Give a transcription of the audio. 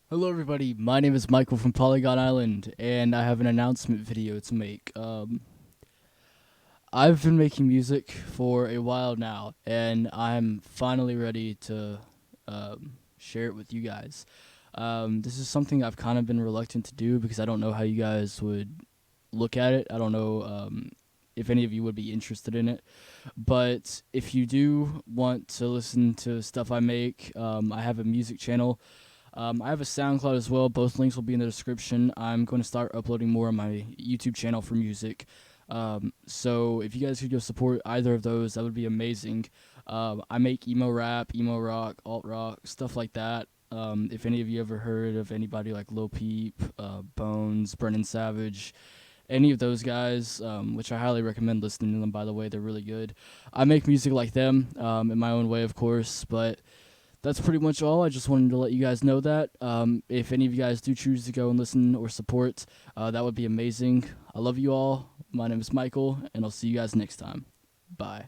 Hello, everybody. My name is Michael from Polygon Island, and I have an announcement video to make. I've been making music for a while now, and I'm finally ready to share it with you guys. This is something I've kind of been reluctant to do because I don't know how you guys would look at it. I don't know if any of you would be interested in it. But if you do want to listen to stuff I make, I have a music channel. I have a SoundCloud as well. Both links will be in the description. I'm going to start uploading more on my YouTube channel for music. So if you guys could go support either of those, that would be amazing. I make emo rap, emo rock, alt rock, stuff like that. If any of you ever heard of anybody like Lil Peep, Bones, Brennan Savage, any of those guys, which I highly recommend listening to them, by the way, they're really good. I make music like them in my own way, of course, but that's pretty much all. I just wanted to let you guys know that. If any of you guys do choose to go and listen or support, that would be amazing. I love you all. My name is Michael, and I'll see you guys next time. Bye.